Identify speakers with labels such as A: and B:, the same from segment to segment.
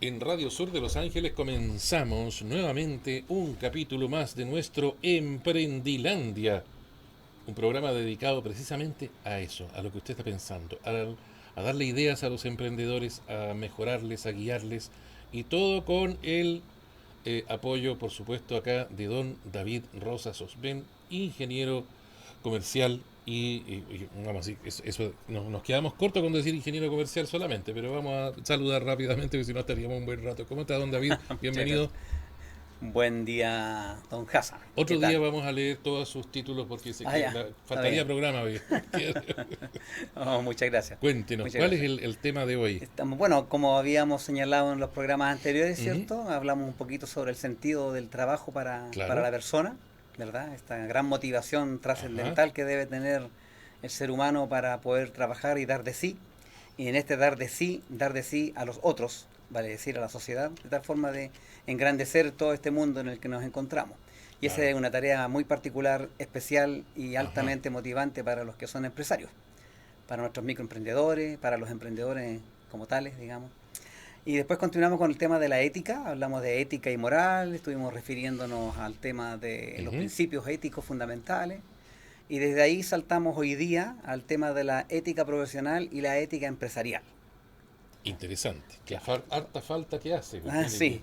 A: En Radio Sur de Los Ángeles comenzamos nuevamente un capítulo más de nuestro Emprendilandia, un programa dedicado precisamente a eso, a lo que usted está pensando, a darle ideas a los emprendedores, a mejorarles, a guiarles y todo con el apoyo, por supuesto, acá de don David Rosas Osben, ingeniero comercial vamos a decir, eso nos quedamos cortos con decir ingeniero comercial solamente, pero vamos a saludar rápidamente, porque si no estaríamos un buen rato. ¿Cómo está, don David?
B: Muchas gracias.
A: Bienvenido.
B: Buen día, don Hassan. ¿Qué
A: Otro día
B: tal?
A: vamos a leer todos sus títulos porque sé
B: Ah,
A: que
B: ya, está
A: faltaría
B: bien.
A: programa hoy.
B: Oh, muchas gracias.
A: Cuéntenos,
B: Muchas
A: ¿cuál es
B: gracias.
A: el tema de hoy?
B: Bueno, como habíamos señalado en los programas anteriores,
A: Ujú,
B: ¿cierto? Hablamos un poquito sobre el sentido del trabajo para
A: claro,
B: la persona, ¿verdad? Esta gran motivación
A: ajá,
B: trascendental que debe tener el ser humano para poder trabajar y dar de sí. Y en este dar de sí a los otros, vale decir a la sociedad, de tal forma de engrandecer todo este mundo en el que nos encontramos. Y esa
A: claro,
B: es una tarea muy particular, especial y
A: ajá,
B: altamente motivante para los que son empresarios, para nuestros microemprendedores, para los emprendedores como tales, digamos. Y después continuamos con el tema de la ética, hablamos de ética y moral, estuvimos refiriéndonos al tema de los
A: ujú.
B: principios éticos fundamentales, y desde ahí saltamos hoy día al tema de la ética profesional y la ética empresarial.
A: Interesante. Que
B: Claro.
A: harta falta que hace, pues
B: Ah,
A: mire que.
B: sí.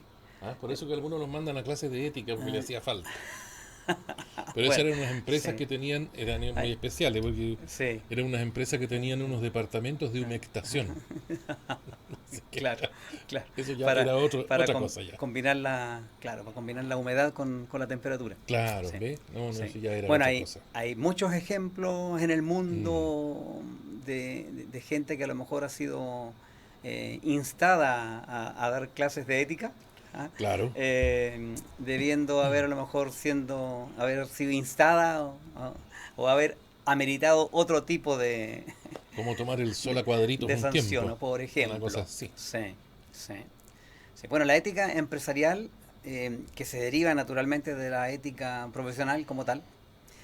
A: Por eso que algunos los mandan a clases de ética porque le
B: Ah,
A: hacía falta. Pero esas
B: bueno,
A: eran unas empresas
B: sí.
A: que tenían, eran muy
B: Ay,
A: especiales, porque
B: sí.
A: eran unas empresas que tenían unos departamentos de humectación. Así que
B: Claro, claro.
A: eso ya
B: Para,
A: era
B: para
A: otra cosa ya.
B: combinar claro, para combinar la humedad con la temperatura.
A: Claro,
B: Sí,
A: ¿ve? No, no,
B: sí.
A: eso ya era
B: Bueno,
A: otra
B: hay,
A: cosa.
B: hay muchos ejemplos en el
A: Mm,
B: mundo de gente que a lo mejor ha sido instada a dar clases de ética, ¿ah?
A: claro.
B: Debiendo haber a lo mejor haber sido instada o haber ameritado otro tipo
A: Como tomar el sol
B: de,
A: a cuadritos
B: de
A: un
B: sanción,
A: tiempo.
B: ¿no? Por
A: Una cosa
B: ejemplo.
A: así.
B: Sí, sí. Sí. Bueno, la ética empresarial, que se deriva naturalmente de la ética profesional como tal,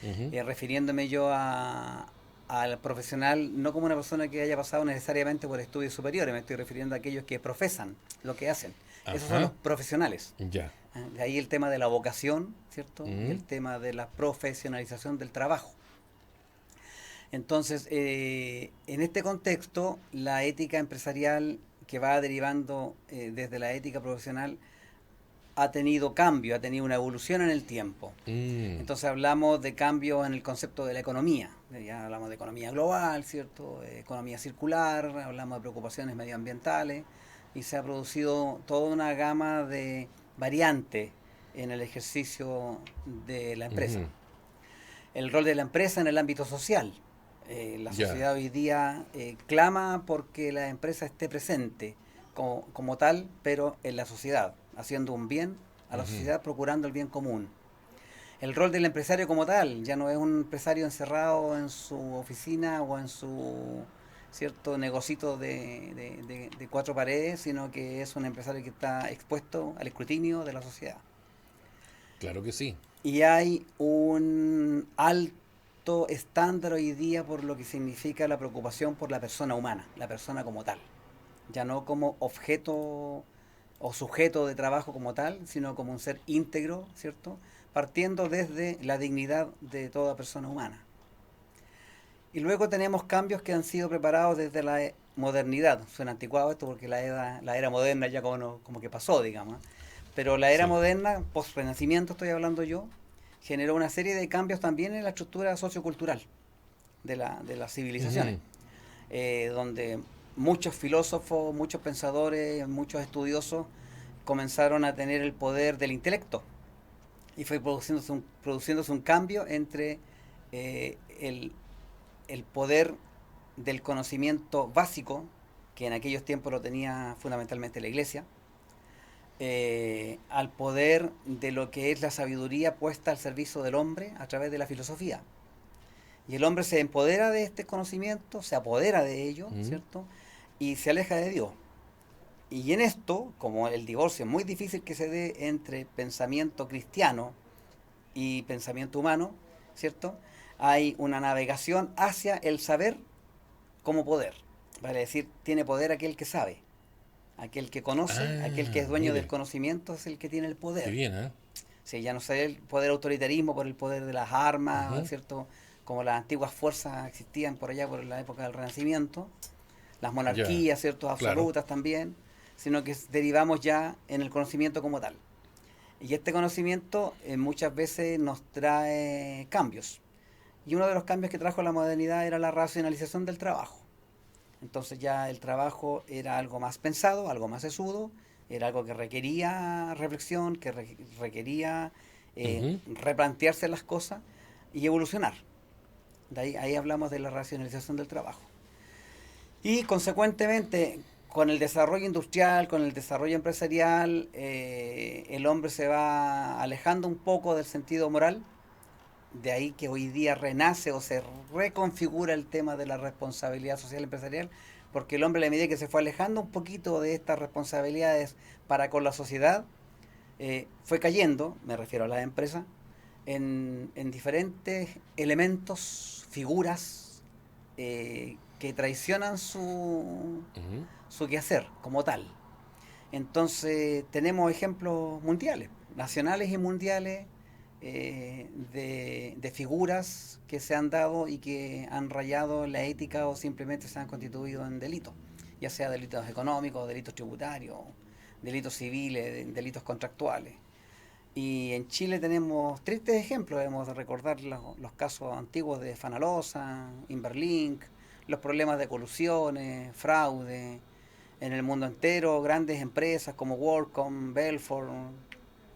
A: Ujú.
B: refiriéndome yo al profesional no como una persona que haya pasado necesariamente por estudios superiores, me estoy refiriendo a aquellos que profesan lo que hacen. Esos son los
A: Ajá.
B: profesionales.
A: Ya.
B: De ahí el tema de la vocación, ¿cierto? Y
A: Mm,
B: el tema de la profesionalización del trabajo. Entonces, en este contexto, la ética empresarial que va derivando desde la ética profesional ha tenido cambio, ha tenido una evolución en el tiempo.
A: mm,
B: Entonces hablamos de cambios en el concepto de la economía. Ya hablamos de economía global, ¿cierto? Economía circular, hablamos de preocupaciones medioambientales y se ha producido toda una gama de variantes en el ejercicio de la empresa.
A: ujú.
B: El rol de la empresa en el ámbito social. La
A: Ya.
B: sociedad hoy día clama porque la empresa esté presente como tal, pero en la sociedad, haciendo un bien a la
A: Ujú.
B: sociedad, procurando el bien común. El rol del empresario como tal, ya no es un empresario encerrado en su oficina o en su cierto negocito de cuatro paredes, sino que es un empresario que está expuesto al escrutinio de la sociedad.
A: Claro que sí.
B: Y hay un alto estándar hoy día por lo que significa la preocupación por la persona humana, la persona como tal. Ya no como objeto o sujeto de trabajo como tal, sino como un ser íntegro, ¿cierto? Partiendo desde la dignidad de toda persona humana. Y luego tenemos cambios que han sido preparados desde la modernidad. Suena anticuado esto porque la era moderna ya como que pasó, digamos. Pero la era
A: Sí.
B: moderna, post-renacimiento estoy hablando yo, generó una serie de cambios también en la estructura sociocultural de las civilizaciones,
A: Ujú.
B: donde muchos filósofos, muchos pensadores, muchos estudiosos comenzaron a tener el poder del intelecto y fue produciéndose un cambio entre el, el poder del conocimiento básico, que en aquellos tiempos lo tenía fundamentalmente la iglesia, al poder de lo que es la sabiduría puesta al servicio del hombre a través de la filosofía. Y el hombre se empodera de este conocimiento, se apodera de ello,
A: Mm,
B: ¿cierto? Y se aleja de Dios. Y en esto, como el divorcio es muy difícil que se dé entre pensamiento cristiano y pensamiento humano, ¿cierto? Hay una navegación hacia el saber como poder. Vale decir, tiene poder aquel que sabe. Aquel que conoce, aquel que es
A: Ah,
B: dueño del
A: mire,
B: conocimiento es el que tiene el
A: qué
B: poder.
A: bien, ¿eh?
B: Sí, ya no sé el poder autoritarismo por el poder de las armas,
A: Ujú,
B: ¿cierto? Como las antiguas fuerzas existían por allá por la época del Renacimiento, las
A: ya,
B: monarquías, ¿cierto?
A: claro.
B: Absolutas también, sino que derivamos ya en el conocimiento como tal. Y este conocimiento muchas veces nos trae cambios. Y uno de los cambios que trajo la modernidad era la racionalización del trabajo. Entonces ya el trabajo era algo más pensado, algo más sesudo, era algo que requería reflexión, que requería
A: Ujú,
B: replantearse las cosas y evolucionar. Ahí hablamos de la racionalización del trabajo. Y consecuentemente, con el desarrollo industrial, con el desarrollo empresarial, el hombre se va alejando un poco del sentido moral. De ahí que hoy día renace o se reconfigura el tema de la responsabilidad social empresarial, porque el hombre, a la medida que se fue alejando un poquito de estas responsabilidades para con la sociedad, fue cayendo, me refiero a las empresas, en diferentes elementos, figuras que traicionan
A: ujú.
B: su quehacer como tal. Entonces tenemos ejemplos mundiales, nacionales y mundiales, de figuras que se han dado y que han rayado la ética o simplemente se han constituido en delitos, ya sea delitos económicos, delitos tributarios, delitos civiles, delitos contractuales. Y en Chile tenemos tristes ejemplos, debemos de recordar los casos antiguos de Fanalosa, Inverlink, los problemas de colusiones, fraude, en el mundo entero, grandes empresas como WorldCom, Belfort,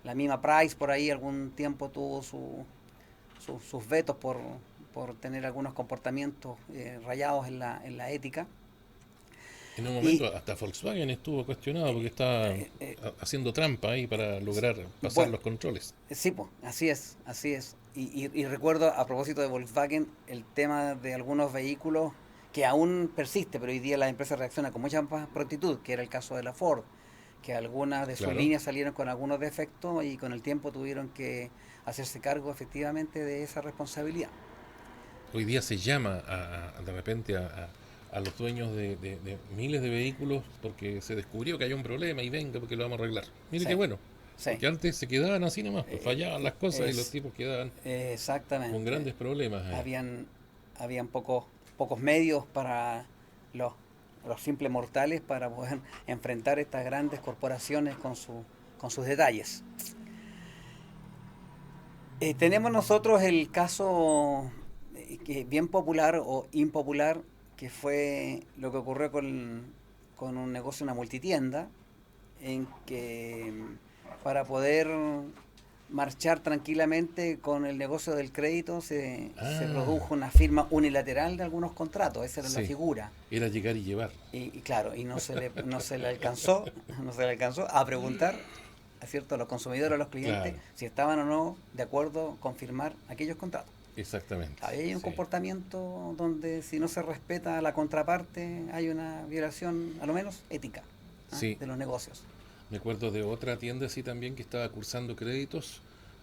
B: la misma Price por ahí algún tiempo tuvo sus vetos por tener algunos comportamientos rayados en la ética.
A: En un
B: Y
A: momento hasta Volkswagen estuvo cuestionado porque estaba
B: eh,
A: haciendo trampa ahí para lograr pasar
B: bueno,
A: los controles.
B: sí, pues, así es, así es. Y recuerdo a propósito de Volkswagen el tema de algunos vehículos que aún persiste, pero hoy día la empresa reacciona con mucha más prontitud, que era el caso de la Ford, que algunas de sus
A: Claro.
B: líneas salieron con algunos defectos y con el tiempo tuvieron que hacerse cargo efectivamente de esa responsabilidad.
A: Hoy día se llama de repente a los dueños de miles de vehículos porque se descubrió que hay un problema y venga porque lo vamos a arreglar. Mire qué
B: Sí,
A: bueno,
B: sí.
A: porque antes se quedaban así nomás, pues fallaban las cosas y los
B: Es
A: tipos quedaban con
B: exactamente.
A: grandes problemas ahí.
B: Habían, habían pocos medios para los, los simples mortales para poder enfrentar estas grandes corporaciones con sus detalles. Tenemos nosotros el caso que bien popular o impopular, que fue lo que ocurrió con un negocio, una multitienda, en que para poder marchar tranquilamente con el negocio del crédito se
A: Ah,
B: produjo una firma unilateral de algunos contratos, esa era la
A: sí,
B: figura.
A: era llegar y llevar.
B: Y claro, y no se le alcanzó, no se le alcanzó a preguntar a los consumidores, a los clientes,
A: Claro,
B: si estaban o no de acuerdo con firmar aquellos contratos.
A: exactamente,
B: Ahí hay un
A: sí.
B: comportamiento donde si no se respeta a la contraparte hay una violación, a lo menos ética,
A: Sí,
B: de los negocios.
A: me acuerdo de otra tienda así también que estaba cursando créditos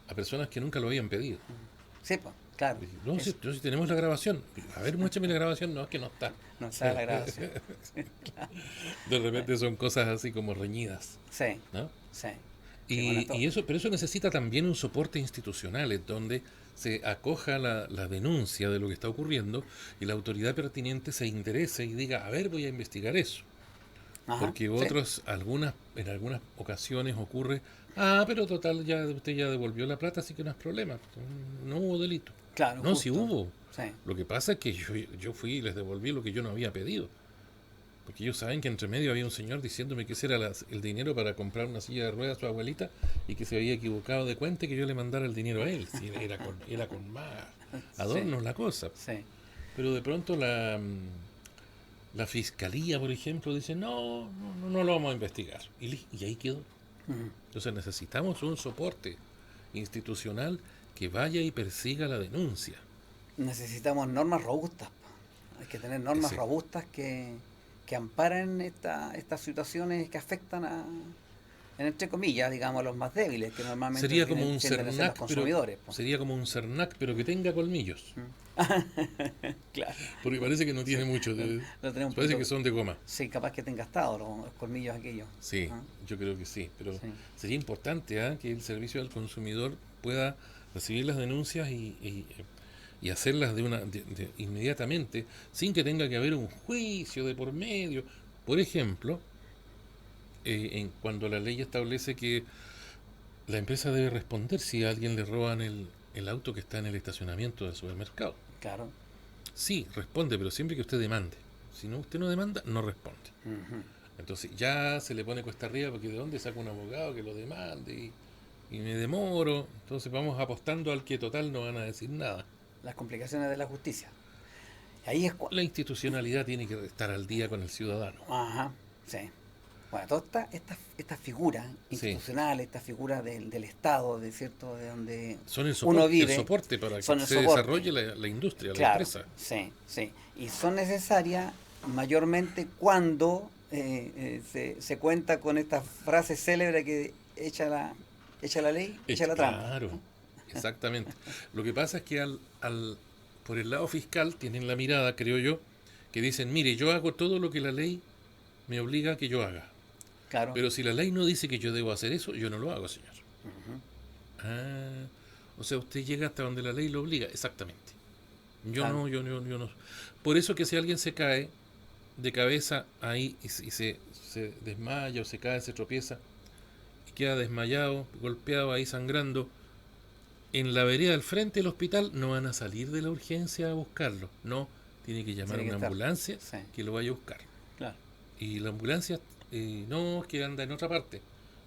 A: a personas que nunca lo habían pedido.
B: Sí, pues, claro,
A: Dije, no,
B: es,
A: si tenemos la grabación. A ver, muéstrame la grabación. No, es que no está.
B: no está la grabación.
A: De repente son cosas así como reñidas,
B: Sí,
A: ¿no?
B: sí. Sí, bueno,
A: Y eso, pero eso necesita también un soporte institucional, en donde se acoja la denuncia de lo que está ocurriendo y la autoridad pertinente se interese y diga, a ver, voy a investigar eso.
B: ajá,
A: Porque
B: sí,
A: en algunas ocasiones ocurre, ah, pero total, ya usted ya devolvió la plata, así que no es problema, no hubo delito.
B: claro,
A: No, sí
B: justo.
A: hubo.
B: Sí,
A: Lo que pasa es que yo fui y les devolví lo que yo no había pedido. Porque ellos saben que entre medio había un señor diciéndome que ese era el dinero para comprar una silla de ruedas a su abuelita y que se había equivocado de cuenta y que yo le mandara el dinero a él. Sí, era con más
B: sí,
A: adornos la cosa.
B: sí.
A: Pero de pronto la fiscalía, por ejemplo, dice, no, no, no lo vamos a investigar. Y ahí quedó.
B: Ujú.
A: Entonces necesitamos un soporte institucional que vaya y persiga la denuncia.
B: Necesitamos normas robustas. Hay que tener normas
A: Ese,
B: robustas que amparen estas situaciones que afectan entre comillas, digamos, a los más débiles, que normalmente
A: Sería como un
B: tienden a ser los
A: Cernac, pero
B: consumidores, po.
A: sería como un Cernac, pero que tenga colmillos.
B: Mm. Claro.
A: Porque parece que no
B: Sí,
A: tiene mucho.
B: lo tenemos un
A: Parece
B: poquito.
A: que son de goma.
B: Sí, capaz que tenga gastado los colmillos aquellos.
A: Sí,
B: ¿Ah?
A: yo creo que sí. Pero
B: Sí.
A: sería importante, ¿ah?, que el servicio al consumidor pueda recibir las denuncias y hacerlas inmediatamente, sin que tenga que haber un juicio de por medio. Por ejemplo, cuando la ley establece que la empresa debe responder si a alguien le roban el auto que está en el estacionamiento del supermercado.
B: Claro.
A: Sí, responde, pero siempre que usted demande. Si no, usted no demanda, no responde.
B: Ujú.
A: Entonces ya se le pone cuesta arriba porque de dónde saca un abogado que lo demande y me demoro. Entonces vamos apostando al que total no van a decir nada.
B: Las complicaciones de la justicia. Ahí es
A: La institucionalidad tiene que estar al día con el ciudadano.
B: Ajá, sí. Bueno, todas estas figuras
A: Sí,
B: institucionales, estas figuras del Estado, de cierto, de donde
A: son el
B: uno
A: soporte,
B: vive,
A: para que
B: son el
A: se
B: soporte.
A: desarrolle la industria, la
B: Claro,
A: empresa.
B: sí, sí. Y son necesarias mayormente cuando se cuenta con esta frase célebre que echa la ley, echa la trampa.
A: Claro, exactamente. Lo que pasa es que por el lado fiscal tienen la mirada, creo yo, que dicen, mire, yo hago todo lo que la ley me obliga a que yo haga.
B: Claro.
A: Pero si la ley no dice que yo debo hacer eso, yo no lo hago, señor.
B: Ujú.
A: Ah, o sea, usted llega hasta donde la ley lo obliga, exactamente. Yo
B: Claro.
A: no, yo no. Por eso que si alguien se cae de cabeza ahí se desmaya o se cae, se tropieza y queda desmayado, golpeado ahí sangrando, en la vereda al frente del hospital no van a salir de la urgencia a buscarlo. No, tiene que llamar a
B: Tiene que
A: una
B: estar.
A: ambulancia
B: Sí,
A: que lo vaya a buscar.
B: claro.
A: Y la ambulancia, no, es que anda en otra parte.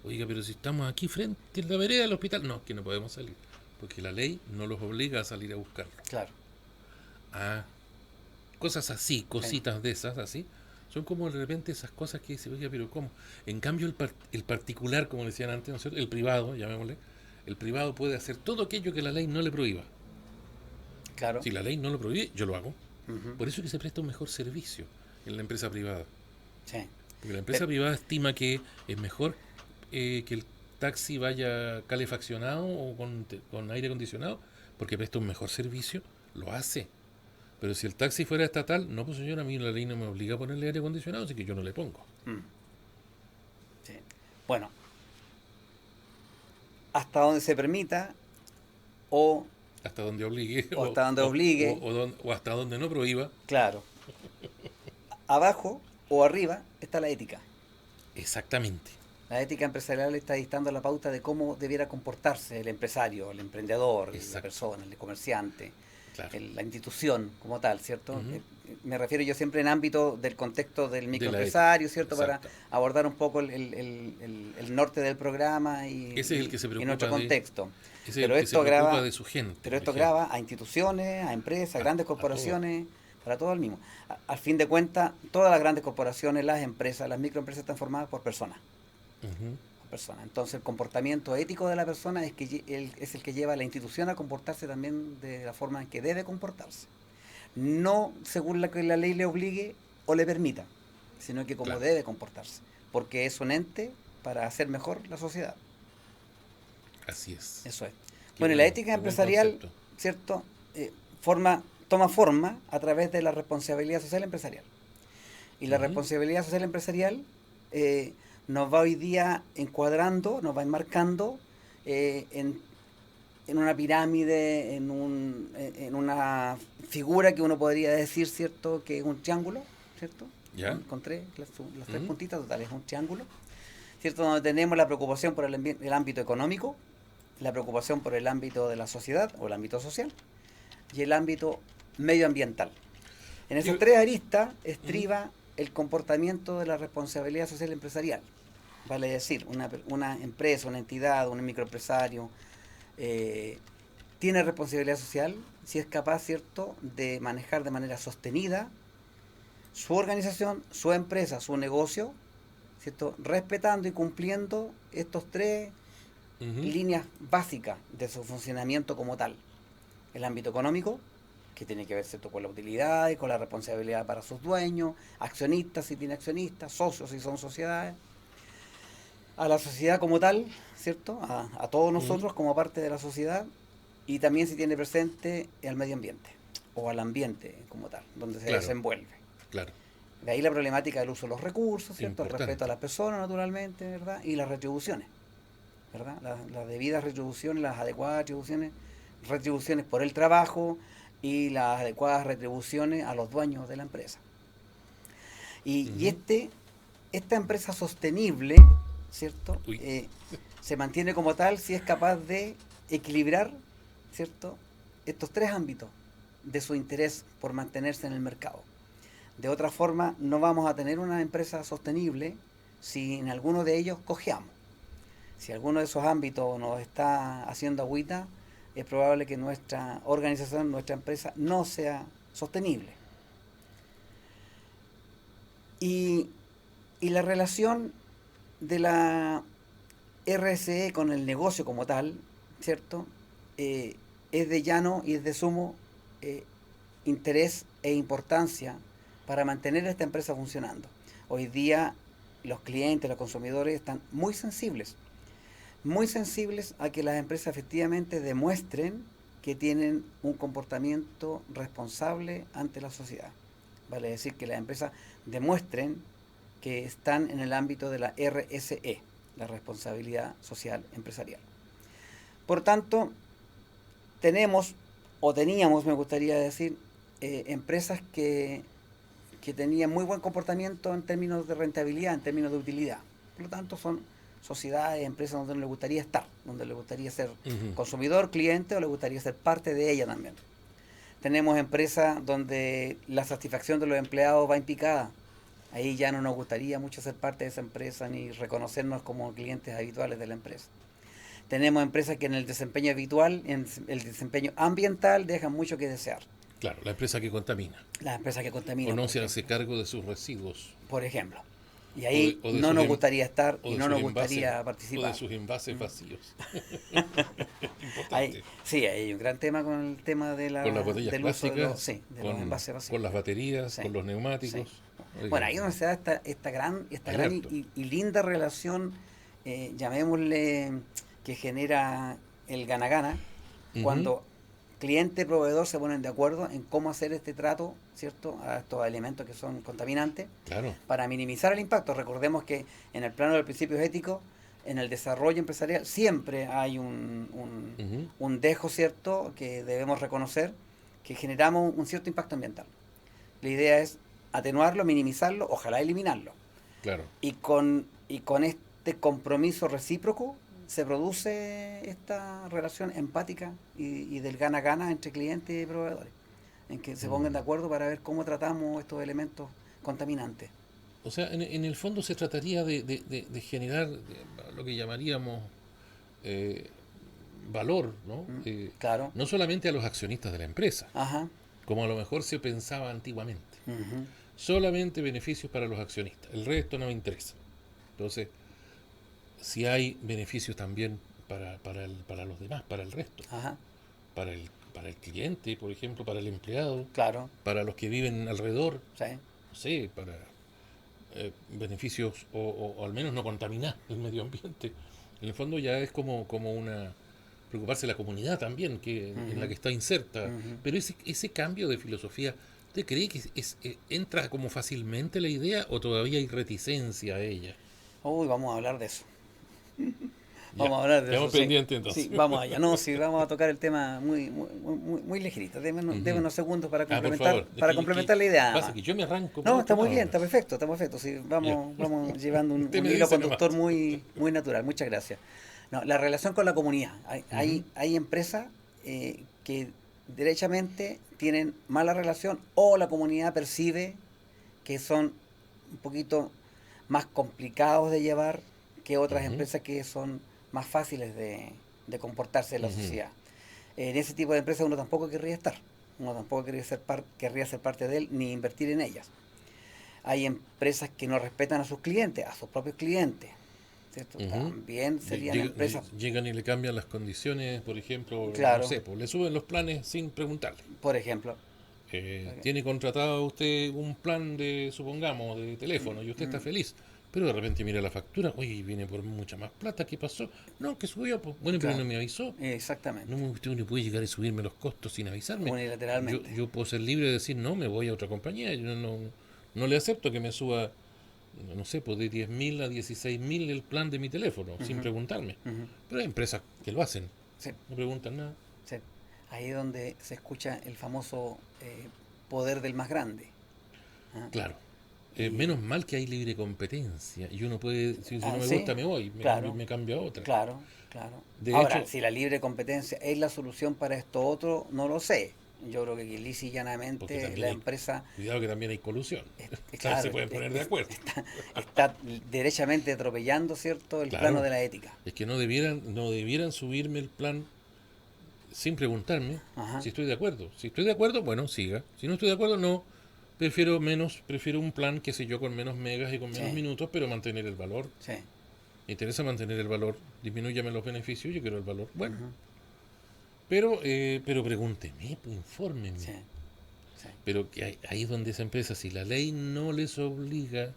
A: Oiga, pero si estamos aquí frente en la vereda del hospital, no, es que no podemos salir. Porque la ley no los obliga a salir a buscarlo.
B: Claro.
A: Ah, cosas así,
B: Sí.
A: cositas de esas, así. Son como de repente esas cosas que dice, oiga, pero ¿cómo? En cambio, el particular, como decían antes, ¿no es cierto?, el privado, llamémosle, el privado puede hacer todo aquello que la ley no le prohíba.
B: Claro.
A: Si la ley no lo prohíbe, yo lo hago.
B: Ujú.
A: Por eso es que se presta un mejor servicio en la empresa privada.
B: Sí.
A: Porque la empresa privada estima que es mejor que el taxi vaya calefaccionado o con aire acondicionado, porque presta un mejor servicio, lo hace. Pero si el taxi fuera estatal, no, pues señor, a mí la ley no me obliga a ponerle aire acondicionado, así que yo no le pongo.
B: Mm. Sí. Bueno, hasta donde se permita o,
A: Hasta donde obligue,
B: o hasta donde obligue,
A: o hasta donde no prohíba.
B: claro. Abajo o arriba está la ética.
A: Exactamente.
B: La ética empresarial está dictando la pauta de cómo debiera comportarse el empresario, el emprendedor, la
A: Exacto.
B: persona, el comerciante,
A: Claro.
B: la institución como tal, ¿cierto?
A: Ujú.
B: Me refiero yo siempre en ámbito del contexto del
A: De la
B: microempresario, ¿cierto?
A: Exacto.
B: Para abordar un poco el norte del programa y,
A: Ese es el que se
B: y
A: preocupa
B: nuestro
A: de-
B: contexto.
A: Ese es
B: Pero
A: el que se
B: esto
A: preocupa
B: grava,
A: de su gente.
B: pero
A: por
B: esto
A: ejemplo.
B: grava a instituciones, a empresas, a grandes
A: A todo.
B: corporaciones, para todo el mismo. Al fin de cuentas, todas las grandes corporaciones, las empresas, las microempresas están formadas por personas.
A: Ujú.
B: Entonces el comportamiento ético de la persona es el que lleva a la institución a comportarse también de la forma en que debe comportarse. No según la que la ley le obligue o le permita, sino que como
A: Claro.
B: debe comportarse, porque es un ente para hacer mejor la sociedad.
A: Así es.
B: Eso es.
A: Qué
B: Bueno, y la
A: bueno,
B: ética
A: qué buen
B: empresarial,
A: concepto.
B: ¿cierto? Toma forma a través de la responsabilidad social empresarial. Y la
A: Ujú.
B: responsabilidad social empresarial nos va hoy día encuadrando, nos va enmarcando en una pirámide, en una figura que uno podría decir, ¿cierto?, que es un triángulo, ¿cierto?
A: ¿Ya?
B: Encontré las tres
A: Ujú.
B: puntitas, total, es un triángulo, ¿cierto? Donde tenemos la preocupación por el ámbito económico, la preocupación por el ámbito de la sociedad o el ámbito social y el ámbito medioambiental. En esas
A: Yo-
B: tres aristas estriba el comportamiento de la responsabilidad social empresarial. Vale decir, una empresa, una entidad, un microempresario tiene responsabilidad social si es capaz, ¿cierto?, de manejar de manera sostenida su organización, su empresa, su negocio, ¿cierto?, respetando y cumpliendo estos tres
A: Ujú.
B: líneas básicas de su funcionamiento como tal. El ámbito económico, que tiene que ver, ¿cierto?, con la utilidad y con la responsabilidad para sus dueños, accionistas si tiene accionistas, socios si son sociedades. a la sociedad como tal, ¿cierto? A todos
A: Ujú.
B: nosotros como parte de la sociedad, y también si tiene presente al medio ambiente o al ambiente como tal, donde se
A: Claro,
B: desenvuelve.
A: claro,
B: De ahí la problemática del uso de los recursos, ¿cierto? El respeto a
A: importante.
B: las personas, naturalmente, ¿verdad? Y las retribuciones, ¿verdad? Las debidas retribuciones, las adecuadas retribuciones, retribuciones por el trabajo y las adecuadas retribuciones a los dueños de la empresa. Y
A: Ujú.
B: esta empresa sostenible, ¿cierto?
A: Uy,
B: Se mantiene como tal si es capaz de equilibrar, ¿cierto? Estos tres ámbitos de su interés por mantenerse en el mercado. De otra forma, no vamos a tener una empresa sostenible si en alguno de ellos cojeamos. Si alguno de esos ámbitos nos está haciendo agüita, es probable que nuestra organización, nuestra empresa, no sea sostenible. Y, y la relación de la RSE con el negocio como tal, ¿cierto? Eh, es de llano y es de sumo eh, interés e importancia para mantener esta empresa funcionando. Hoy día los clientes, los consumidores están muy sensibles a que las empresas efectivamente demuestren que tienen un comportamiento responsable ante la sociedad. Vale decir que las empresas demuestren que están en el ámbito de la RSE, la responsabilidad social empresarial. Por tanto, tenemos, o teníamos, me gustaría decir, empresas que tenían muy buen comportamiento en términos de rentabilidad, en términos de utilidad. Por lo tanto, son sociedades, empresas donde le gustaría estar, donde le gustaría ser
A: ujú.
B: consumidor, cliente o le gustaría ser parte de ella también. Tenemos empresas donde la satisfacción de los empleados va en picada. Ahí ya no nos gustaría mucho ser parte de esa empresa ni reconocernos como clientes habituales de la empresa. Tenemos empresas que en el desempeño habitual, en el desempeño ambiental, dejan mucho que desear.
A: Claro, la empresa que contamina
B: Las empresas que
A: o
B: contaminan,
A: no
B: por
A: se hace
B: ejemplo.
A: cargo de sus residuos
B: Por ejemplo. Y
A: o
B: ahí no nos gustaría estar
A: o
B: y
A: de
B: no
A: sus
B: nos
A: envases
B: gustaría
A: o de
B: participar.
A: sus envases
B: ¿Mm?
A: vacíos.
B: Hay,
A: Importante.
B: sí, hay un gran tema con el tema de
A: Con las botellas
B: del uso de los,
A: plásticas,
B: sí, de los envases vacíos.
A: con las baterías,
B: Sí,
A: con los
B: sí.
A: neumáticos.
B: Bueno,
A: Oiga,
B: ahí es donde se da esta
A: hay
B: gran
A: harto.
B: y linda relación, llamémosle, que genera el gana-gana,
A: Ujú.
B: cuando cliente y proveedor se ponen de acuerdo en cómo hacer este trato, ¿cierto?, a estos elementos que son contaminantes,
A: Claro.
B: para minimizar el impacto. Recordemos que en el plano de los principios éticos, en el desarrollo empresarial, siempre hay
A: Ujú.
B: un dejo, ¿cierto?, que debemos reconocer, que generamos un cierto impacto ambiental. La idea es atenuarlo, minimizarlo, ojalá eliminarlo.
A: Claro.
B: Y con este compromiso recíproco se produce esta relación empática y del gana-gana entre clientes y proveedores, en que se pongan de
A: Mm.
B: acuerdo para ver cómo tratamos estos elementos contaminantes.
A: O sea, en el fondo se trataría de generar lo que llamaríamos eh, valor, ¿no?
B: ¿Mm? Claro.
A: No solamente a los accionistas de la empresa,
B: Ajá.
A: como a lo mejor se pensaba antiguamente.
B: Ujú.
A: Solamente beneficios para los accionistas, el resto no me interesa. Entonces, si hay beneficios también para los demás, para el resto,
B: Ajá.
A: para el cliente, por ejemplo, para el empleado,
B: Claro.
A: para los que viven alrededor,
B: Sí.
A: no sé, para beneficios o al menos no contaminar el medio ambiente. En el fondo ya es como una preocuparse de la comunidad también en la
B: Ujú.
A: que está inserta.
B: Ujú.
A: Pero ese cambio de filosofía, ¿usted cree que entra como fácilmente la idea o todavía hay reticencia a ella?
B: Uy, vamos a hablar de eso.
A: Ya,
B: Vamos a hablar de eso,
A: quedamos
B: sí.
A: pendientes
B: Sí,
A: entonces.
B: vamos allá. No, sí, vamos a tocar el tema muy ligerito. Deme
A: Ujú.
B: unos segundos
A: Ah, por favor, es
B: para
A: que
B: complementar la idea nada
A: pasa
B: más.
A: que yo me arranco por
B: No, está
A: otro
B: muy
A: lado
B: bien,
A: nomás.
B: está perfecto, está perfecto. Sí,
A: Ya,
B: vamos llevando
A: usted
B: un
A: me
B: hilo
A: dice nomás.
B: conductor muy natural. Muchas gracias. No, la relación con la comunidad.
A: Ujú.
B: Hay empresas que derechamente tienen mala relación o la comunidad percibe que son un poquito más complicados de llevar que otras
A: Ujú.
B: empresas que son más fáciles de comportarse en la
A: Ujú.
B: sociedad. En ese tipo de empresas uno tampoco querría estar, uno tampoco querría ser parte de él ni invertir en ellas. Hay empresas que no respetan a sus clientes, a sus propios clientes, ¿cierto?
A: Ujú.
B: También serían empresas,
A: Llegan y le cambian las condiciones, por ejemplo, no
B: claro,
A: sé, pues le suben los planes sin preguntarle.
B: por ejemplo.
A: Tiene contratado usted un plan de, supongamos, de teléfono y usted está
B: Mm,
A: feliz, Pero de repente mira la factura, oye, viene por mucha más plata, ¿qué pasó? No, que subió, pues. Bueno, pero no
B: Claro,
A: me avisó.
B: exactamente,
A: No, usted no puede llegar a subirme los costos sin avisarme. Yo,
B: unilateralmente.
A: yo puedo ser libre de decir, no, me voy a otra compañía. Yo no le acepto que me suba, no sé, pues de 10.000 a 16.000 el plan de mi teléfono, sin
B: Ujú,
A: preguntarme.
B: ujú.
A: Pero hay empresas que lo hacen,
B: Sí,
A: no preguntan nada.
B: sí. Ahí es donde se escucha el famoso poder del más grande. ¿Ah?
A: Claro,
B: Y,
A: menos mal que hay libre competencia y uno puede, si no me
B: sí,
A: gusta me voy,
B: claro,
A: me cambio a otra.
B: claro, claro.
A: De
B: Ahora,
A: hecho,
B: si la libre competencia es la solución para esto otro, no lo sé. Yo creo que aquí lisa y
A: porque
B: llanamente
A: también
B: la
A: hay,
B: empresa,
A: cuidado que también hay colusión. ¿Sabes? Se
B: claro,
A: pueden poner de acuerdo.
B: está derechamente atropellando, ¿cierto?, el plano
A: Claro,
B: de la ética.
A: es que no debieran subirme el plan sin preguntarme
B: Ajá,
A: si estoy de acuerdo. Si estoy de acuerdo, bueno, siga. Si no estoy de acuerdo, no. Prefiero un plan, qué sé yo, con menos megas y con menos
B: sí,
A: minutos, pero mantener el valor.
B: sí.
A: Me interesa mantener el valor. Disminúyame los beneficios, yo quiero el valor. Bueno,
B: Ujú,
A: pero pregúnteme, pues, infórmenme.
B: sí, sí.
A: Pero que ahí es donde esa empresa, si la ley no les obliga,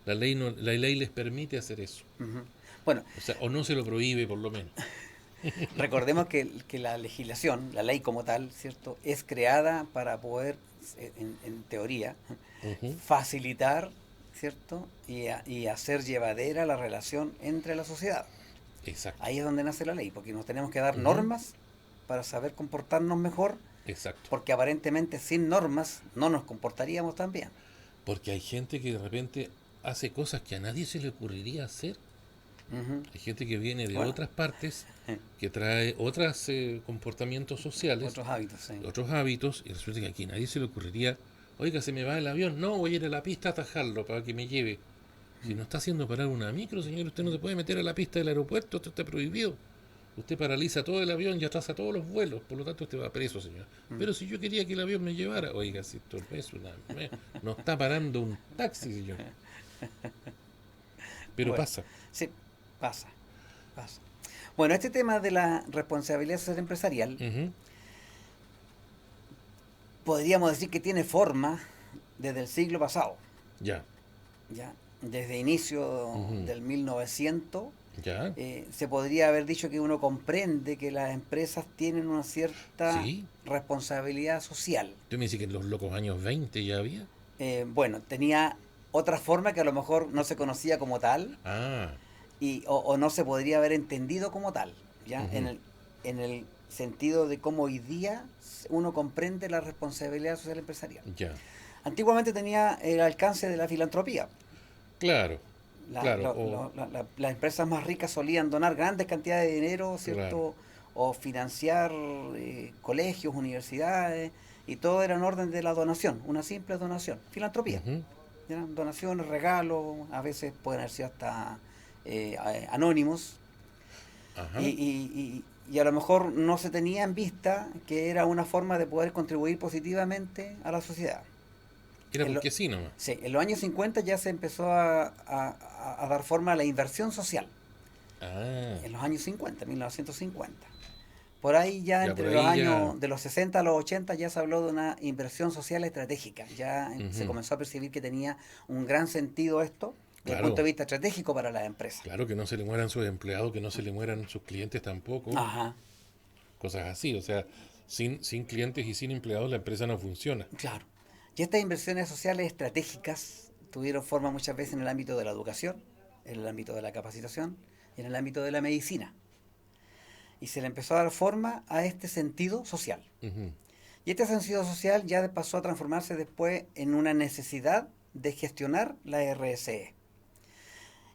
A: la ley les permite hacer eso.
B: Ujú. Bueno,
A: O sea, o no se lo prohíbe por lo menos.
B: recordemos que la legislación, la ley como tal, ¿cierto?, es creada para poder, en teoría,
A: Ujú.
B: facilitar, ¿cierto?, y hacer llevadera la relación entre la sociedad.
A: Exacto.
B: Ahí es donde nace la ley, porque nos tenemos que dar
A: Ujú.
B: normas para saber comportarnos mejor,
A: Exacto.
B: porque aparentemente sin normas no nos comportaríamos tan bien.
A: Porque hay gente que de repente hace cosas que a nadie se le ocurriría hacer.
B: Ujú.
A: Hay gente que viene de
B: Bueno,
A: otras partes, que trae otros comportamientos sociales,
B: otros hábitos, sí.
A: otros hábitos, y resulta que aquí a nadie se le ocurriría, oiga, se me va el avión, no, voy a ir a la pista a atajarlo para que me lleve. Si no está haciendo parar una micro, señor, usted no se puede meter a la pista del aeropuerto, esto está prohibido. Usted paraliza todo el avión y atrasa todos los vuelos, por lo tanto usted va preso, señor.
B: Mm.
A: Pero si yo quería que el avión me llevara, oiga, si esto no está parando un taxi, señor. Pero
B: Bueno,
A: pasa.
B: sí, pasa, pasa. Bueno, este tema de la responsabilidad social empresarial,
A: Ujú.
B: podríamos decir que tiene forma desde el siglo pasado,
A: Ya.
B: ¿ya? Desde inicio
A: Ujú.
B: del 1900,
A: Ya.
B: se podría haber dicho que uno comprende que las empresas tienen una cierta
A: Sí.
B: responsabilidad social.
A: Usted me dice que en los locos años 20 ya había.
B: Bueno, tenía otra forma que a lo mejor no se conocía como tal
A: Ah.
B: o no se podría haber entendido como tal, ¿ya?
A: Ujú.
B: En el sentido de cómo hoy día uno comprende la responsabilidad social empresarial.
A: Ya.
B: Antiguamente tenía el alcance de la filantropía.
A: Claro. Claro.
B: Las empresas más ricas solían donar grandes cantidades de dinero,
A: Claro.
B: ¿cierto? O financiar colegios, universidades, y todo era en orden de la donación, una simple donación, filantropía.
A: Ujú.
B: ¿Ya? Donaciones, regalos, a veces pueden haber sido hasta anónimos,
A: Ajá.
B: y a lo mejor no se tenía en vista que era una forma de poder contribuir positivamente a la sociedad.
A: Era
B: En, lo-
A: porque sí nomás.
B: sí, en los años 50 ya se empezó a dar forma a la inversión social.
A: Ah.
B: En los años 50, 1950. Por ahí ya
A: Ya por
B: entre los
A: ahí ya.
B: años de los 60 a los 80 ya se habló de una inversión social estratégica. Ya se
A: Ujú.
B: comenzó a percibir que tenía un gran sentido esto desde el punto
A: Claro.
B: de vista estratégico para las empresas.
A: Claro que no se le mueran sus empleados, que no se le mueran sus clientes tampoco.
B: Ajá,
A: Cosas así. O sea, sin clientes y sin empleados la empresa no funciona.
B: claro. Y estas inversiones sociales estratégicas tuvieron forma muchas veces en el ámbito de la educación, en el ámbito de la capacitación y en el ámbito de la medicina. Y se le empezó a dar forma a este sentido social.
A: Ujú.
B: Y este sentido social ya pasó a transformarse después en una necesidad de gestionar la RSE.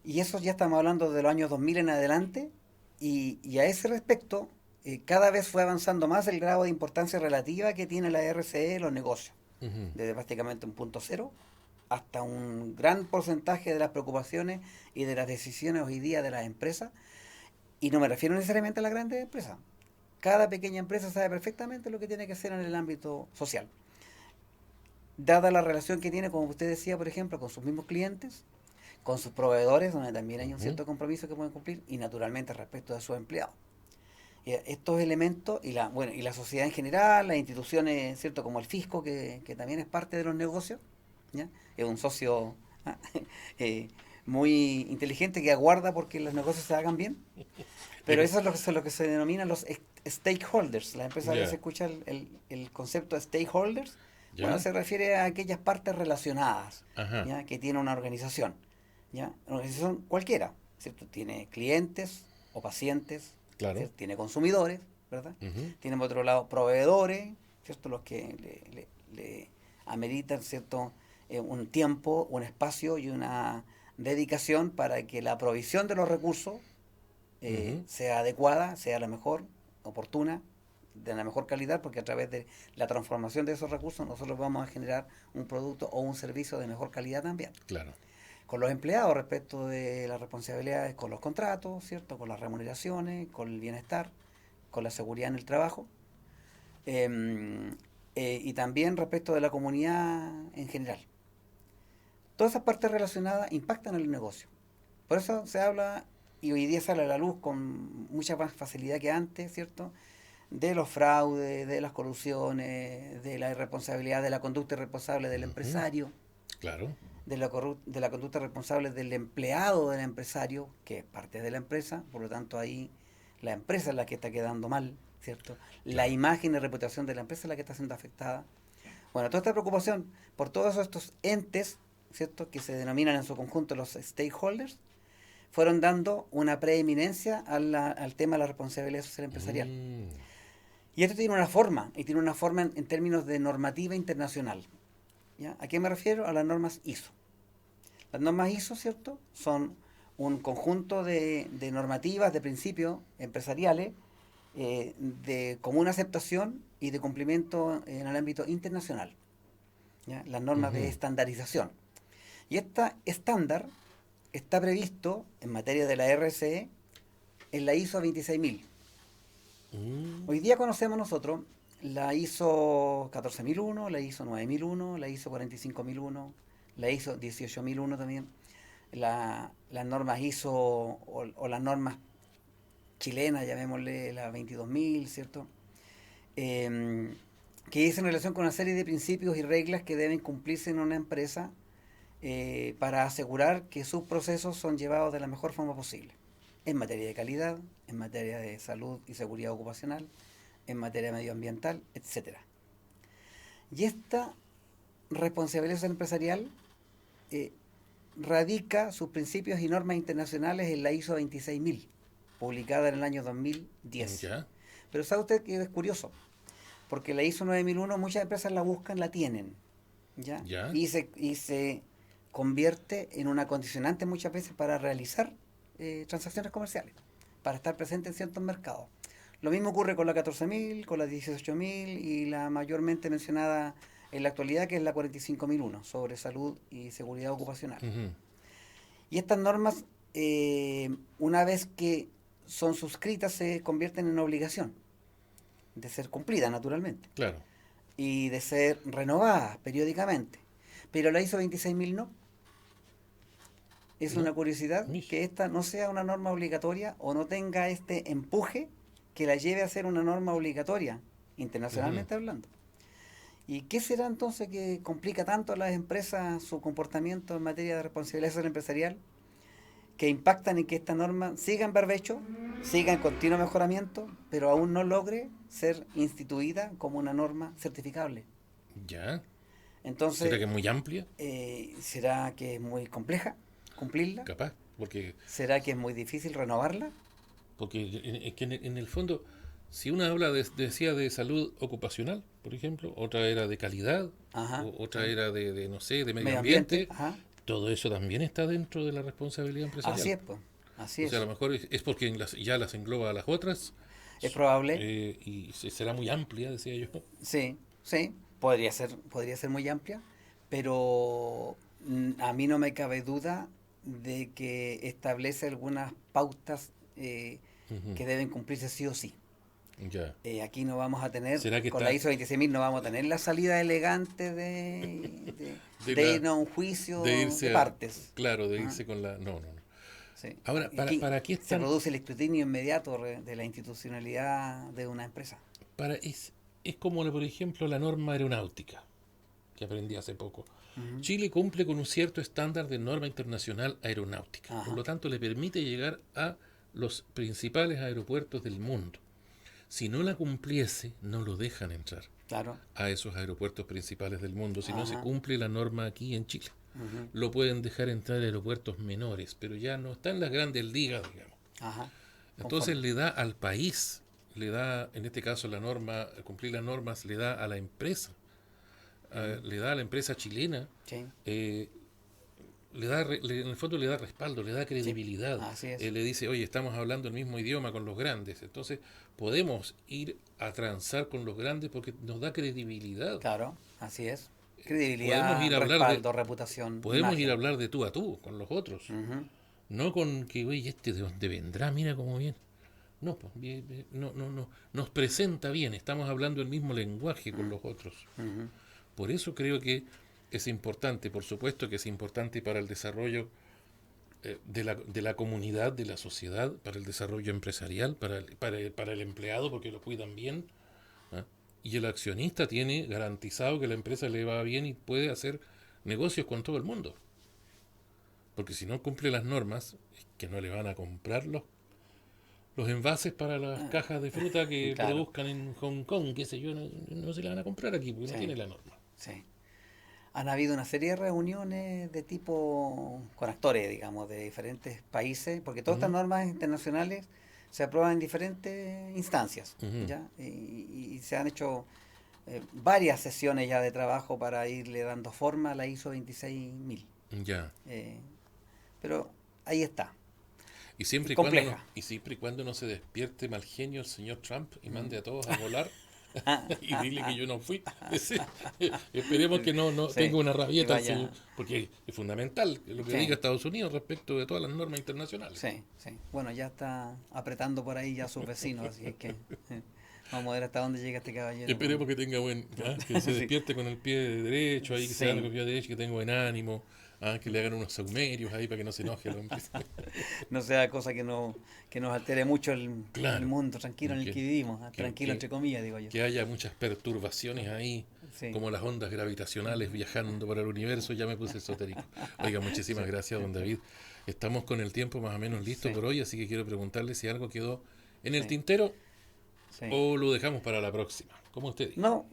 B: Y eso ya estamos hablando de los años 2000 en adelante, y a ese respecto, cada vez fue avanzando más el grado de importancia relativa que tiene la RSE en los negocios,
A: Ujú.
B: desde prácticamente un punto cero hasta un gran porcentaje de las preocupaciones y de las decisiones hoy día de las empresas, y no me refiero necesariamente a las grandes empresas. Cada pequeña empresa sabe perfectamente lo que tiene que hacer en el ámbito social. Dada la relación que tiene, como usted decía, por ejemplo, con sus mismos clientes, con sus proveedores, donde también hay un
A: Ujú.
B: cierto compromiso que pueden cumplir, y naturalmente respecto de sus empleados. Estos elementos bueno, y la sociedad en general, las instituciones, cierto, como el fisco, que también es parte de los negocios, ¿ya? Es un socio, eh, muy inteligente que aguarda porque los negocios se hagan bien. Pero
A: Ex-
B: eso es lo que se denominan los stakeholders. La empresa a veces
A: Ya,
B: escucha el concepto de stakeholders. Bueno,
A: ya,
B: se refiere a aquellas partes relacionadas,
A: ajá,
B: ¿ya? Que tiene una organización. ¿Ya? Una organización cualquiera, ¿cierto? Tiene clientes o pacientes,
A: claro.
B: ¿cierto? Tiene consumidores, ¿verdad?
A: Ujú,
B: Tiene por otro lado proveedores, ¿cierto? Los que le ameritan, ¿cierto? Un tiempo, un espacio y una dedicación para que la provisión de los recursos
A: ujú,
B: sea adecuada, sea la mejor, oportuna, de la mejor calidad, porque a través de la transformación de esos recursos nosotros vamos a generar un producto o un servicio de mejor calidad también.
A: claro.
B: Con los empleados respecto de las responsabilidades con los contratos, ¿cierto? Con las remuneraciones, con el bienestar, con la seguridad en el trabajo, eh, y también respecto de la comunidad en general. Todas esas partes relacionadas impactan en el negocio. Por eso se habla, y hoy día sale a la luz con mucha más facilidad que antes, ¿cierto? De los fraudes, de las colusiones, de la irresponsabilidad, de la conducta irresponsable del
A: Ujú,
B: empresario,
A: claro.
B: de la conducta responsable del empleado del empresario, que es parte de la empresa, por lo tanto ahí la empresa es la que está quedando mal, ¿cierto? La
A: Claro.
B: imagen y reputación de la empresa es la que está siendo afectada. Bueno, toda esta preocupación por todos estos entes, ¿cierto? Que se denominan en su conjunto los stakeholders, fueron dando una preeminencia al tema de la responsabilidad social empresarial.
A: Mm,
B: Y esto tiene una forma, y tiene una forma en términos de normativa internacional. ¿Ya? ¿A qué me refiero? A las normas ISO. Las normas ISO, ¿cierto? Son un conjunto de normativas, de principios empresariales, de común aceptación y de cumplimiento en el ámbito internacional. ¿Ya? Las normas de
A: ujú,
B: estandarización. Y este estándar está previsto en materia de la RCE en la ISO 26000.
A: mm,
B: Hoy día conocemos nosotros la ISO 14001, la ISO 9001, la ISO 45001, la ISO 18001 también, las normas ISO o las normas chilenas, llamémosle la 22000, ¿cierto? Eh, que es en relación con una serie de principios y reglas que deben cumplirse en una empresa para asegurar que sus procesos son llevados de la mejor forma posible, en materia de calidad, en materia de salud y seguridad ocupacional, en materia medioambiental, etcétera. Y esta responsabilidad empresarial eh, radica sus principios y normas internacionales en la ISO 26000, publicada en el año 2010.
A: ya,
B: Pero sabe usted que es curioso, porque la ISO 9001 muchas empresas la buscan, la tienen, ¿ya?
A: ya.
B: Y se convierte en una condicionante muchas veces para realizar transacciones comerciales, para estar presente en ciertos mercados. Lo mismo ocurre con la 14000, con la 18000 y la mayormente mencionada en la actualidad, que es la 45001, sobre salud y seguridad ocupacional.
A: Ujú,
B: Y estas normas, una vez que son suscritas, se convierten en obligación de ser cumplidas, naturalmente,
A: claro.
B: y de ser renovadas periódicamente. Pero la ISO 26000 no. Es una
A: No,
B: curiosidad
A: mish.
B: que esta no sea una norma obligatoria o no tenga este empuje que la lleve a ser una norma obligatoria,
A: Ujú,
B: internacionalmente hablando. ¿Y qué será entonces que complica tanto a las empresas su comportamiento en materia de responsabilidad social empresarial, que impactan en que esta norma siga en barbecho, siga en continuo mejoramiento, pero aún no logre ser instituida como una norma certificable?
A: ya. ¿Será
B: Entonces,
A: que es muy amplia?
B: ¿será que es muy compleja cumplirla?
A: Capaz. Porque,
B: ¿Será que es muy difícil renovarla?
A: porque es que en el fondo, si uno habla decía de salud ocupacional, por ejemplo, otra era de calidad,
B: Ajá,
A: otra
B: sí.
A: era de, no sé, de medio
B: Medio ambiente,
A: ambiente,
B: ajá.
A: todo eso también está dentro de la responsabilidad
B: Así
A: empresarial.
B: es, pues. Así
A: O sea, a
B: es.
A: lo mejor es porque ya las engloba a las otras
B: Es probable,
A: y será muy amplia, decía yo.
B: sí, sí. Podría ser muy amplia, pero a mí no me cabe duda de que establece algunas pautas
A: Ujú,
B: que deben cumplirse sí o sí.
A: ya.
B: Aquí no vamos a tener,
A: ¿Será que
B: con la
A: está
B: ISO 26000 no vamos a tener la salida elegante
A: de
B: de
A: la
B: irnos a un
A: de
B: juicio de
A: irse a,
B: partes.
A: claro, de
B: ¿Ah?
A: irse con la... No, no, no.
B: Sí.
A: Ahora,
B: Aquí
A: para qué
B: se
A: están...
B: produce el escrutinio inmediato de la institucionalidad de una empresa.
A: Para, es como, por ejemplo, la norma aeronáutica, que aprendí hace poco.
B: Ujú.
A: Chile cumple con un cierto estándar de norma internacional aeronáutica, por
B: Ajá,
A: lo tanto le permite llegar a los principales aeropuertos del mundo. Si no la cumpliese, no lo dejan entrar
B: claro.
A: a esos aeropuertos principales del mundo, si no se
B: Ajá.
A: cumple la norma aquí en Chile.
B: Ujú.
A: Lo pueden dejar entrar a aeropuertos menores, pero ya no está en las grandes ligas, digamos.
B: Ajá.
A: Entonces
B: Conforme.
A: le da al país, le da, en este caso la norma, cumplir las normas, le da a la empresa,
B: Ujú.
A: le da a la empresa chilena,
B: Sí,
A: eh, en el fondo le da respaldo, le da
B: sí.
A: credibilidad,
B: Así es.
A: le dice, oye, estamos hablando el mismo idioma con los grandes, entonces podemos ir a transar con los grandes porque nos da credibilidad.
B: Claro, así es.
A: Podemos
B: Credibilidad,
A: ir a hablar de,
B: respaldo, reputación,
A: podemos ir a
B: imagen.
A: hablar de tú a tú con los otros,
B: Ujú.
A: no con que, oye, este de dónde vendrá, mira cómo viene. No, pues, no, no, no, nos presenta bien, estamos hablando el mismo lenguaje con
B: Mm.
A: los otros.
B: Ujú.
A: Por eso creo que es importante, por supuesto que es importante para el desarrollo de la comunidad, de la sociedad, para el desarrollo empresarial, para el empleado, porque lo cuidan bien. ¿Ah? Y el accionista tiene garantizado que la empresa le va bien y puede hacer negocios con todo el mundo. Porque si no cumple las normas, es que no le van a comprar los envases para las
B: Ah,
A: cajas de fruta que
B: claro,
A: produzcan en Hong Kong, qué sé yo, no, no se la van a comprar aquí porque no
B: sí,
A: tiene la norma.
B: sí. Han habido una serie de reuniones de tipo con actores, digamos, de diferentes países, porque todas estas
A: Ujú,
B: normas internacionales se aprueban en diferentes instancias,
A: ujú,
B: ¿ya? Y se han hecho varias sesiones ya de trabajo para irle dando forma a la ISO 26000.
A: ya.
B: Eh, pero ahí está.
A: Y
B: Y
A: siempre y cuando no,
B: compleja.
A: y siempre y cuando no se despierte mal genio el señor Trump y mande a todos a volar y dile que yo no fui. Esperemos que no, no
B: Sí,
A: tenga una
B: y
A: rabieta el señor,
B: vaya.
A: porque es fundamental lo que diga
B: Sí,
A: Estados Unidos respecto de todas las normas internacionales.
B: sí, sí. Bueno, ya está apretando por ahí ya a sus vecinos, así es que vamos a ver hasta dónde llega este caballero
A: Esperemos que tenga que se
B: Sí,
A: despierte con el pie derecho ahí, que se haga con
B: sí.
A: el pie derecho, que tenga buen ánimo, que le hagan unos saumerios ahí para que no se enoje el hombre.
B: No sea cosa que no, que nos altere mucho el
A: Claro,
B: mundo tranquilo en el que
A: que,
B: vivimos,
A: que,
B: tranquilo
A: que,
B: entre comillas, digo yo.
A: que haya muchas perturbaciones ahí,
B: Sí,
A: como las ondas gravitacionales viajando por el universo, ya me puse esotérico. Oiga, muchísimas
B: sí,
A: gracias, don David. Estamos con el tiempo más o menos listo
B: sí,
A: por hoy, así que quiero preguntarle si algo quedó en el
B: sí,
A: tintero
B: sí.
A: o lo dejamos para la próxima, como usted diga.
B: No,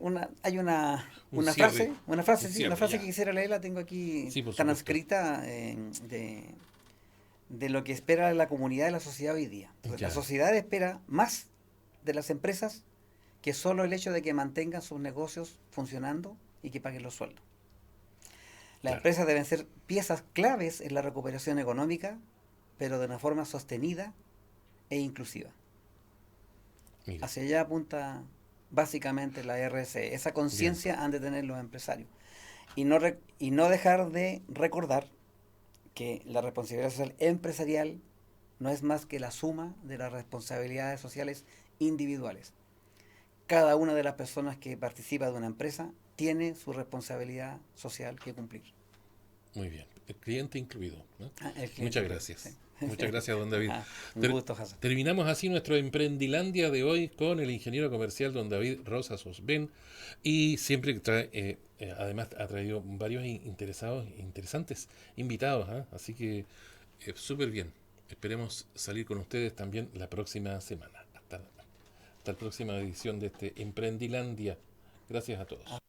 B: hay
A: Un cierre, un
B: sí, una
A: cierre
B: frase que
A: ya.
B: quisiera leerla, tengo aquí
A: Sí, por supuesto.
B: transcrita de lo que espera la comunidad y la sociedad hoy día. Entonces, la
A: Ya,
B: sociedad espera más de las empresas que solo el hecho de que mantengan sus negocios funcionando y que paguen los sueldos. Las
A: claro.
B: empresas deben ser piezas claves en la recuperación económica, pero de una forma sostenida e inclusiva.
A: Mire,
B: Hacia allá apunta básicamente la RSE. Esa
A: bien.
B: conciencia han de tener los empresarios. Y no dejar de recordar que la responsabilidad social empresarial no es más que la suma de las responsabilidades sociales individuales. Cada una de las personas que participa de una empresa tiene su responsabilidad social que cumplir.
A: Muy bien. El cliente incluido, ¿no?
B: Ah, el cliente
A: Muchas
B: incluido. Sí.
A: gracias. Muchas gracias, don David.
B: Un
A: Ter-
B: gusto, Hassan.
A: terminamos así nuestro Emprendilandia de hoy con el ingeniero comercial don David Rosas Osben y siempre trae, además ha traído varios interesantes invitados, ¿ah? Así que súper bien. Esperemos salir con ustedes también la próxima semana. Hasta la próxima edición de este Emprendilandia. Gracias a todos.